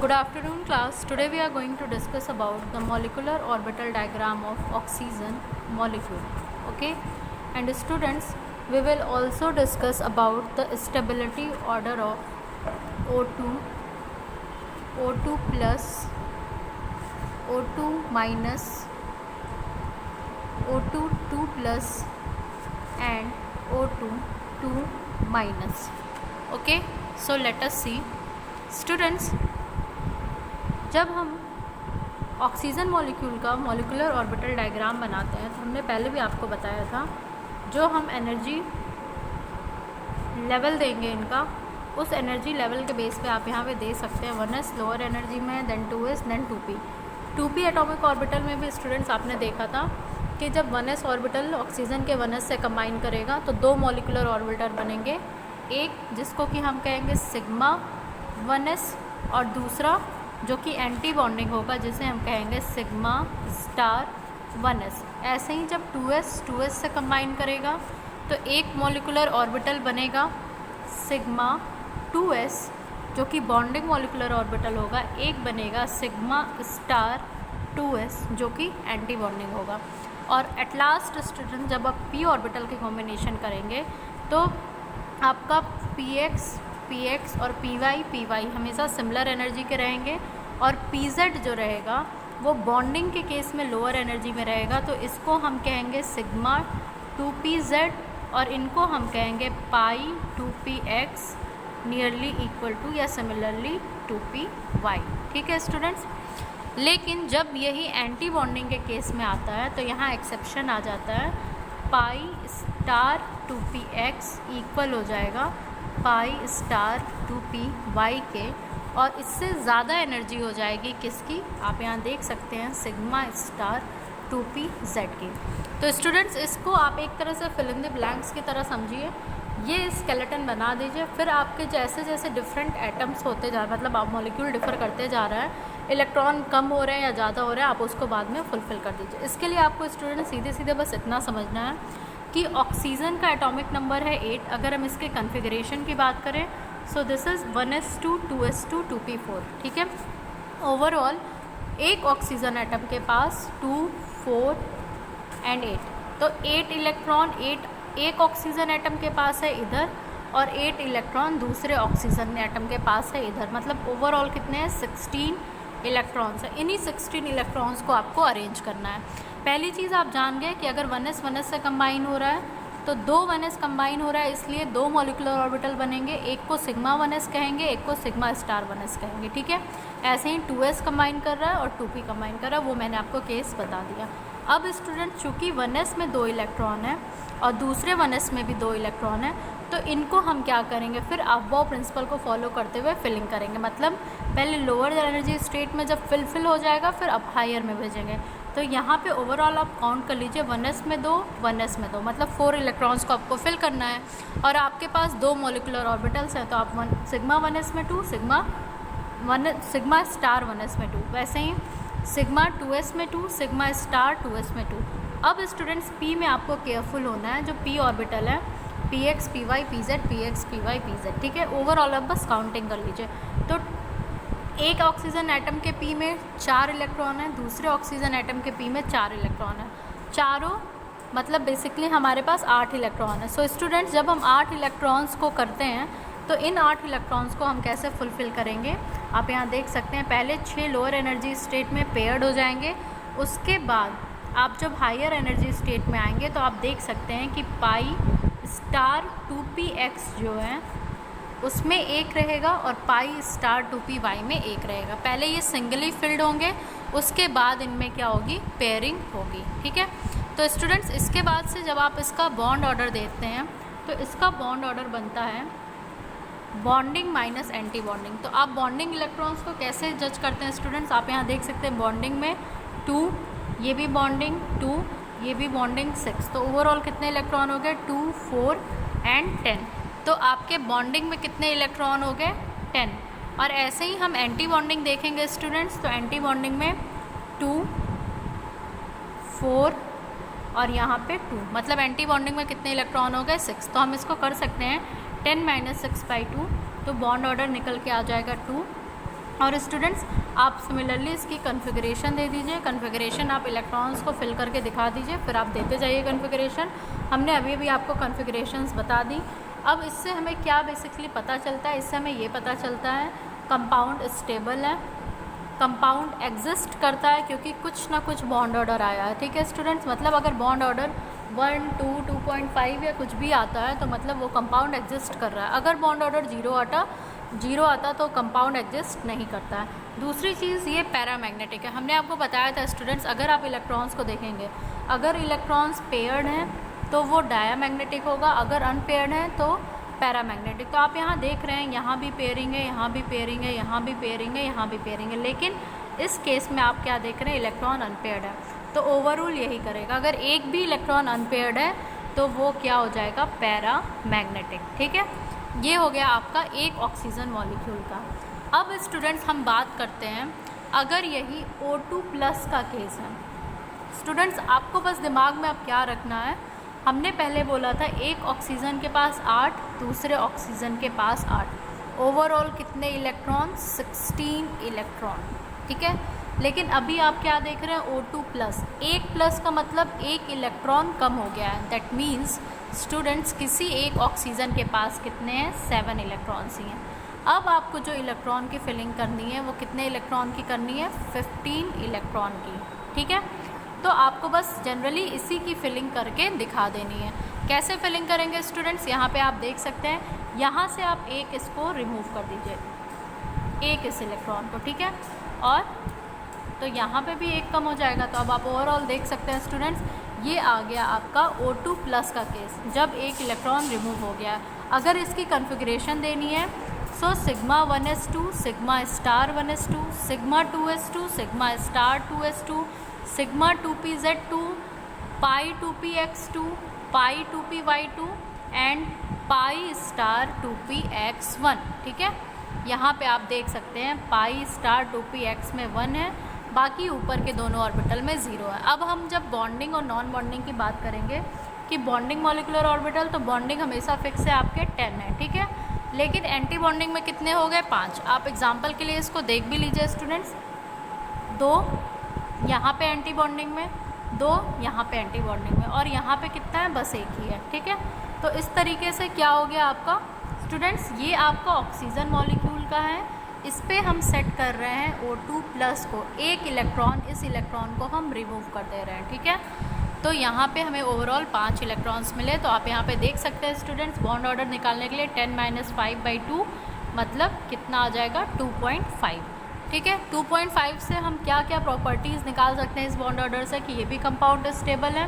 Good afternoon class. Today we are going to discuss about the molecular orbital diagram of oxygen molecule. Okay, and students, we will also discuss about the stability order of O2, O2 plus, O2 minus, O2 2 plus and O2 2 minus. Okay, so let us see. Students, जब हम oxygen molecule का molecular orbital diagram बनाते हैं तो हमने पहले भी आपको बताया था, जो हम एनर्जी लेवल देंगे इनका, उस एनर्जी लेवल के बेस पे आप यहाँ पे दे सकते हैं 1s लोअर एनर्जी में, then 2s, then 2p। 2p atomic orbital में भी स्टूडेंट्स आपने देखा था कि जब 1s ऑर्बिटल ऑक्सीजन के 1s से कंबाइन करेगा तो दो मॉलिकुलर ऑर्बिटल बनेंगे, एक जिसको कि हम कहेंगे सिग्मा 1s और दूसरा जो कि एंटी बॉन्डिंग होगा जिसे हम कहेंगे सिग्मा स्टार 1s। ऐसे ही जब 2s से कंबाइन करेगा तो एक मॉलिकुलर ऑर्बिटल बनेगा सिग्मा 2s जो कि बॉन्डिंग मॉलिकुलर ऑर्बिटल होगा, एक बनेगा सिग्मा स्टार 2s जो कि एंटी बॉन्डिंग होगा। और एट लास्ट स्टूडेंट जब आप p ऑर्बिटल के कॉम्बिनेशन करेंगे तो आपका px और py हमेशा सिमिलर एनर्जी के रहेंगे और pz जो रहेगा वो बॉन्डिंग के केस में लोअर एनर्जी में रहेगा, तो इसको हम कहेंगे सिग्मा 2pz और इनको हम कहेंगे पाई 2px नियरली इक्वल टू या सिमिलरली 2py। ठीक है स्टूडेंट्स, लेकिन जब यही एंटी बॉन्डिंग के केस में आता है तो यहाँ एक्सेप्शन आ जाता है, पाई स्टार 2px इक्वल हो जाएगा पाई स्टार 2py के, और इससे ज़्यादा एनर्जी हो जाएगी किसकी, आप यहाँ देख सकते हैं सिग्मा स्टार 2pz की। तो स्टूडेंट्स इसको आप एक तरह से फिल इन द ब्लैंक्स की तरह समझिए, ये स्केलेटन बना दीजिए, फिर आपके जैसे जैसे डिफरेंट एटम्स होते जा रहे हैं, मतलब आप मॉलिक्यूल डिफर करते जा रहा है, इलेक्ट्रॉन कम हो रहे हैं या ज़्यादा हो रहे हैं, आप उसको बाद में फुलफिल कर दीजिए। इसके लिए आपको स्टूडेंट सीधे सीधे बस इतना समझना है कि ऑक्सीजन का एटॉमिक नंबर है 8। अगर हम इसके कन्फिगरेशन की बात करें so this is 1s2 2s2 2p4। ठीक है, ओवरऑल एक ऑक्सीजन एटम के पास 2 4 एंड 8, तो 8 इलेक्ट्रॉन एक ऑक्सीजन एटम के पास है इधर और 8 इलेक्ट्रॉन दूसरे ऑक्सीजन एटम के पास है इधर, मतलब ओवरऑल कितने हैं 16 इलेक्ट्रॉन्स हैं। इन्हीं 16 इलेक्ट्रॉन्स को आपको अरेंज करना है। पहली चीज़ आप जान गए कि अगर 1s से कंबाइन हो रहा है तो दो 1s कंबाइन हो रहा है, इसलिए दो मॉलिकुलर ऑर्बिटल बनेंगे, एक को सिग्मा 1s कहेंगे, एक को सिग्मा स्टार 1s कहेंगे। ठीक है, ऐसे ही 2s कंबाइन कर रहा है और 2p कंबाइन कर रहा है, वो मैंने आपको केस बता दिया। अब स्टूडेंट चूँकि 1s में 2 इलेक्ट्रॉन है और दूसरे 1s में भी 2 इलेक्ट्रॉन है, तो इनको हम क्या करेंगे, फिर अबव प्रिंसिपल को फॉलो करते हुए फिलिंग करेंगे, मतलब पहले लोअर एनर्जी स्टेट में जब फिल हो जाएगा फिर अब हायर में भेजेंगे। तो यहाँ पे ओवरऑल आप काउंट कर लीजिए 1s में 2 1s में 2, मतलब 4 इलेक्ट्रॉन्स को आपको फिल करना है और आपके पास 2 मॉलिकुलर ऑर्बिटल्स हैं, तो आप सिग्मा 1s में 2 सिग्मा स्टार 1s में 2, वैसे ही सिग्मा 2s में 2 सिग्मा स्टार 2s में 2। अब स्टूडेंट्स p में आपको केयरफुल होना है, जो p ऑर्बिटल है px py pz px py pz। ठीक है, ओवरऑल आप बस काउंटिंग कर लीजिए। तो एक ऑक्सीजन एटम के p में 4 इलेक्ट्रॉन है, दूसरे ऑक्सीजन एटम के p में 4 इलेक्ट्रॉन है, चारों मतलब बेसिकली हमारे पास 8 इलेक्ट्रॉन है। सो स्टूडेंट्स जब हम 8 इलेक्ट्रॉन्स को करते हैं तो इन 8 इलेक्ट्रॉन्स को हम कैसे फुलफ़िल करेंगे, आप यहाँ देख सकते हैं पहले 6 लोअर एनर्जी स्टेट में पेयर्ड हो जाएंगे, उसके बाद आप जब हायर एनर्जी स्टेट में आएंगे तो आप देख सकते हैं कि पाई स्टार 2px जो है उसमें एक रहेगा और पाई स्टार 2py में एक रहेगा। पहले ये सिंगली फिल्ड होंगे, उसके बाद इनमें क्या होगी, पेयरिंग होगी। ठीक है, तो स्टूडेंट्स इसके बाद से जब आप इसका बॉन्ड ऑर्डर देते हैं तो इसका बॉन्ड ऑर्डर बनता है बॉन्डिंग माइनस एंटी बॉन्डिंग। तो आप बॉन्डिंग इलेक्ट्रॉन्स को कैसे जज करते हैं स्टूडेंट्स, आप यहाँ देख सकते हैं बॉन्डिंग में 2, ये भी बॉन्डिंग 2, ये भी बॉन्डिंग 6, तो ओवरऑल कितने इलेक्ट्रॉन हो गए 2 4 एंड 10। तो आपके बॉन्डिंग में कितने इलेक्ट्रॉन हो गए 10। और ऐसे ही हम एंटी बॉन्डिंग देखेंगे स्टूडेंट्स, तो एंटी बॉन्डिंग में 2 4 और यहाँ पे 2, मतलब एंटी बॉन्डिंग में कितने इलेक्ट्रॉन हो गए 6। तो हम इसको कर सकते हैं 10 - 6/2, तो बॉन्ड ऑर्डर निकल के आ जाएगा 2 और स्टूडेंट्स आप सिमिलरली इसकी कॉन्फ़िगरेशन दे दीजिए। कॉन्फ़िगरेशन आप इलेक्ट्रॉन्स को फिल करके दिखा दीजिए, फिर आप देते जाइए कॉन्फ़िगरेशन। हमने अभी अभी आपको कॉन्फ़िगरेशंस बता दी। अब इससे हमें क्या बेसिकली पता चलता है, इससे हमें ये पता चलता है कंपाउंड स्टेबल है, कंपाउंड एग्जिस्ट करता है क्योंकि कुछ ना कुछ बॉन्ड ऑर्डर आया है। ठीक है स्टूडेंट्स, मतलब अगर बॉन्ड ऑर्डर 1, 2, 2.5 या कुछ भी आता है तो मतलब वो कंपाउंड एग्जिस्ट कर रहा है। अगर बॉन्ड ऑर्डर जीरो आता तो कंपाउंड एग्जिस्ट नहीं करता है। दूसरी चीज़ ये पैरामैग्नेटिक है। हमने आपको बताया था स्टूडेंट्स, अगर आप इलेक्ट्रॉन्स को देखेंगे, अगर इलेक्ट्रॉन्स पेयर्ड हैं तो वो डायामैग्नेटिक होगा, अगर अनपेयर्ड हैं तो पैरामैग्नेटिक। तो आप यहाँ देख रहे हैं, यहाँ भी पेयरिंग है, यहाँ भी पेयरिंग है, यहाँ भी पेयरिंग है, यहाँ भी पेयरिंग है, लेकिन इस केस में आप क्या देख रहे हैं, इलेक्ट्रॉन अनपेयर्ड है। तो ओवरऑल यही करेगा, अगर एक भी इलेक्ट्रॉन अनपेयर्ड है तो वो क्या हो जाएगा, पैरामैग्नेटिक। ठीक है, ये हो गया आपका एक ऑक्सीजन मॉलिक्यूल का। अब स्टूडेंट्स हम बात करते हैं, अगर यही O2+ का केस है। स्टूडेंट्स आपको बस दिमाग में अब क्या रखना है, हमने पहले बोला था एक ऑक्सीजन के पास 8, दूसरे ऑक्सीजन के पास 8, ओवरऑल कितने इलेक्ट्रॉन, 16 इलेक्ट्रॉन। ठीक है, लेकिन अभी आप क्या देख रहे हैं, O2+, एक प्लस का मतलब एक इलेक्ट्रॉन कम हो गया है। दैट मीन्स स्टूडेंट्स किसी एक ऑक्सीजन के पास कितने हैं, 7 इलेक्ट्रॉन्स ही हैं। अब आपको जो इलेक्ट्रॉन की फिलिंग करनी है वो कितने इलेक्ट्रॉन की करनी है, 15 इलेक्ट्रॉन की। ठीक है, तो आपको बस जनरली इसी की फिलिंग करके दिखा देनी है। कैसे फिलिंग करेंगे स्टूडेंट्स, यहाँ पे आप देख सकते हैं, यहाँ से आप एक इसको रिमूव कर दीजिए, एक इस इलेक्ट्रॉन को। ठीक है, और तो यहाँ पे भी एक कम हो जाएगा। तो अब आप ओवरऑल देख सकते हैं स्टूडेंट्स, ये आ गया आपका O2+ का केस, जब एक इलेक्ट्रॉन रिमूव हो गया। अगर इसकी कॉन्फ़िगरेशन देनी है so sigma 1s2, sigma star 1s2, sigma 2s2, sigma star 2s2, sigma 2pz2, pi 2px2, pi 2py2 and pi star 2px1। ठीक है, यहाँ पे आप देख सकते हैं पाई स्टार 2px में 1 है, बाकी ऊपर के दोनों ऑर्बिटल में 0 है। अब हम जब बॉन्डिंग और नॉन बॉन्डिंग की बात करेंगे कि बॉन्डिंग मॉलिक्यूलर ऑर्बिटल, तो बॉन्डिंग हमेशा फिक्स है आपके 10 है। ठीक है, लेकिन एंटी बॉन्डिंग में कितने हो गए, 5। आप एग्जाम्पल के लिए इसको देख भी लीजिए स्टूडेंट्स, 2 यहाँ पे एंटी बॉन्डिंग में, 2 यहाँ पे एंटी बॉन्डिंग में, और यहाँ पे कितना है, बस एक ही है। ठीक है, तो इस तरीके से क्या हो गया आपका स्टूडेंट्स, ये आपका ऑक्सीजन मॉलिक्यूल का है। इस पे हम सेट कर रहे हैं O2+ को, एक इलेक्ट्रॉन, इस इलेक्ट्रॉन को हम रिमूव कर दे रहे हैं। ठीक है, तो यहाँ पे हमें ओवरऑल 5 इलेक्ट्रॉन्स मिले। तो आप यहाँ पे देख सकते हैं स्टूडेंट्स, बॉन्ड ऑर्डर निकालने के लिए 10 - 5/2 मतलब कितना आ जाएगा, 2.5। ठीक है, 2.5 से हम क्या क्या प्रॉपर्टीज़ निकाल सकते हैं इस बॉन्ड ऑर्डर से, कि ये भी कंपाउंड स्टेबल है,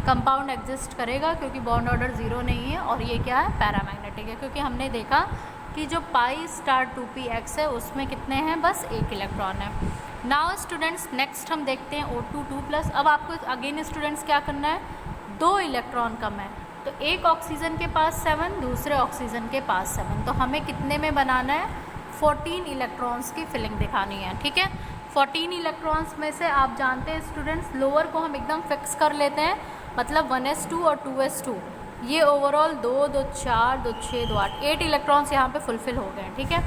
कंपाउंड एग्जिस्ट करेगा क्योंकि बॉन्ड ऑर्डर 0 नहीं है, और ये क्या है, पैरामैग्नेटिक है, क्योंकि हमने देखा कि जो पाई स्टार 2px है उसमें कितने हैं, बस एक इलेक्ट्रॉन है। नाउ स्टूडेंट्स नेक्स्ट हम देखते हैं O2+। अब आपको अगेन स्टूडेंट्स क्या करना है, 2 इलेक्ट्रॉन कम है, तो एक ऑक्सीजन के पास 7, दूसरे ऑक्सीजन के पास 7, तो हमें कितने में बनाना है, 14 इलेक्ट्रॉन्स की फिलिंग दिखानी है। ठीक है, 14 इलेक्ट्रॉन्स में से आप जानते हैं स्टूडेंट्स, लोअर को हम एकदम फिक्स कर लेते हैं, मतलब 1s2 और 2s2, ये ओवरऑल 2, 2, 4, 2, 6, 2, 8, 8 इलेक्ट्रॉन्स यहाँ पे फुलफ़िल हो गए हैं। ठीक है,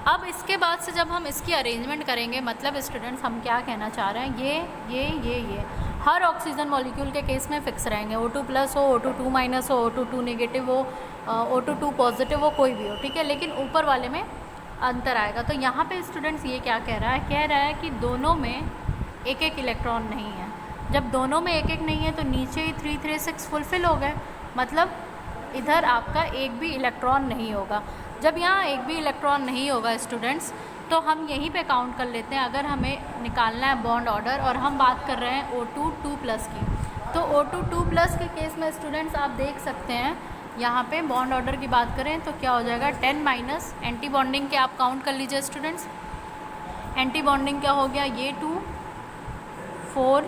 अब इसके बाद से जब हम इसकी अरेंजमेंट करेंगे, मतलब स्टूडेंट्स हम क्या कहना चाह रहे हैं, ये हर ऑक्सीजन मॉलिक्यूल के केस में फिक्स रहेंगे, O2+ हो, O2- हो, O2 नेगेटिव हो, O2 पॉजिटिव हो, कोई भी हो। ठीक है, लेकिन ऊपर वाले में अंतर आएगा। तो यहाँ पे स्टूडेंट्स ये क्या कह रहा है कि दोनों में एक एक इलेक्ट्रॉन नहीं है। जब दोनों में एक एक नहीं है तो नीचे ही 3, 3, 6 फुलफ़िल हो गए, मतलब इधर आपका एक भी इलेक्ट्रॉन नहीं होगा। जब यहाँ एक भी इलेक्ट्रॉन नहीं होगा स्टूडेंट्स, तो हम यहीं पे काउंट कर लेते हैं। अगर हमें निकालना है बॉन्ड ऑर्डर और हम बात कर रहे हैं O2+ की, तो O2+ के केस में स्टूडेंट्स आप देख सकते हैं, यहाँ पे बॉन्ड ऑर्डर की बात करें तो क्या हो जाएगा, 10- एंटी बॉन्डिंग के आप काउंट कर लीजिए स्टूडेंट्स। एंटी बॉन्डिंग क्या हो गया, ये 2, 4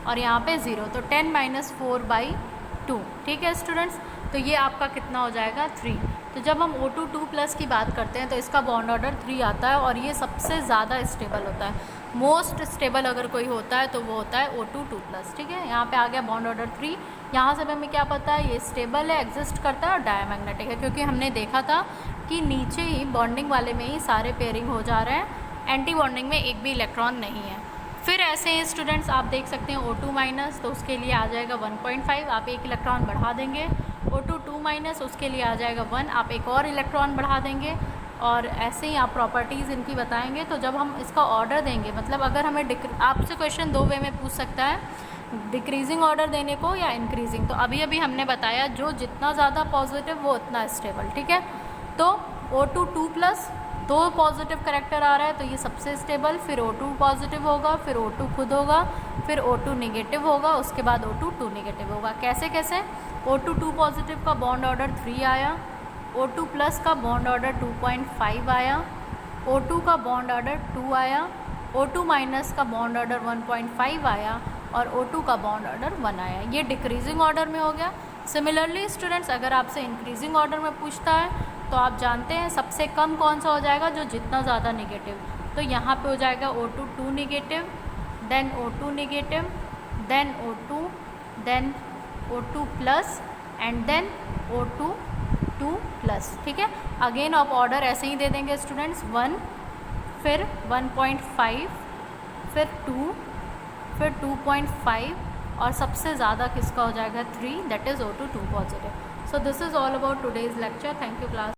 और यहाँ पे 0, तो 10 - 4/2। ठीक है स्टूडेंट्स, तो ये आपका कितना हो जाएगा, 3। तो जब हम O2+ की बात करते हैं तो इसका बॉन्ड ऑर्डर 3 आता है, और ये सबसे ज़्यादा स्टेबल होता है। मोस्ट स्टेबल अगर कोई होता है तो वो होता है O2+। ठीक है, यहाँ पे आ गया बॉन्ड ऑर्डर 3। यहाँ से हमें क्या पता है, ये स्टेबल है, एग्जिस्ट करता है और डायमैग्नेटिक है, क्योंकि हमने देखा था कि नीचे ही बॉन्डिंग वाले में ही सारे पेयरिंग हो जा रहे हैं, एंटी बॉन्डिंग में एक भी इलेक्ट्रॉन नहीं है। फिर ऐसे ही स्टूडेंट्स आप देख सकते हैं O2 माइनस, तो उसके लिए आ जाएगा 1.5, आप एक इलेक्ट्रॉन बढ़ा देंगे। O2 2 माइनस, उसके लिए आ जाएगा 1, आप एक और इलेक्ट्रॉन बढ़ा देंगे। और ऐसे ही आप प्रॉपर्टीज़ इनकी बताएंगे। तो जब हम इसका ऑर्डर देंगे, मतलब अगर हमें आपसे क्वेश्चन दो वे में पूछ सकता है, डिक्रीजिंग ऑर्डर देने को या इंक्रीजिंग। तो अभी अभी हमने बताया जो जितना ज़्यादा पॉजिटिव वो उतना स्टेबल, ठीक है। तो O2 2 प्लस, 2 पॉजिटिव करेक्टर आ रहा है तो ये सबसे स्टेबल, फिर O2 पॉजिटिव होगा, फिर O2 खुद होगा, फिर O2 निगेटिव होगा, उसके बाद O2 2 निगेटिव होगा। कैसे कैसे? O2 2 पॉजिटिव का बॉन्ड ऑर्डर 3 आया, O2 प्लस का बॉन्ड ऑर्डर 2.5 आया, O2 का बॉन्ड ऑर्डर 2 आया, O2 माइनस का बॉन्ड ऑर्डर 1.5 आया और O2 का बॉन्ड ऑर्डर 1 आया। ये डिक्रीजिंग ऑर्डर में हो गया। सिमिलरली स्टूडेंट्स, अगर आपसे इंक्रीजिंग ऑर्डर में पूछता है तो आप जानते हैं सबसे कम कौन सा हो जाएगा, जो जितना ज़्यादा निगेटिव। तो यहाँ पे हो जाएगा O2 2 निगेटिव, देन O2 निगेटिव, then O2, then O2 plus and then O2 2 plus, ठीक है। अगेन आप ऑर्डर ऐसे ही दे देंगे स्टूडेंट्स, 1, फिर 1.5, फिर 2, फिर 2.5 और सबसे ज़्यादा किसका हो जाएगा 3, that is O2 2 positive. So this is all about today's lecture. Thank you class.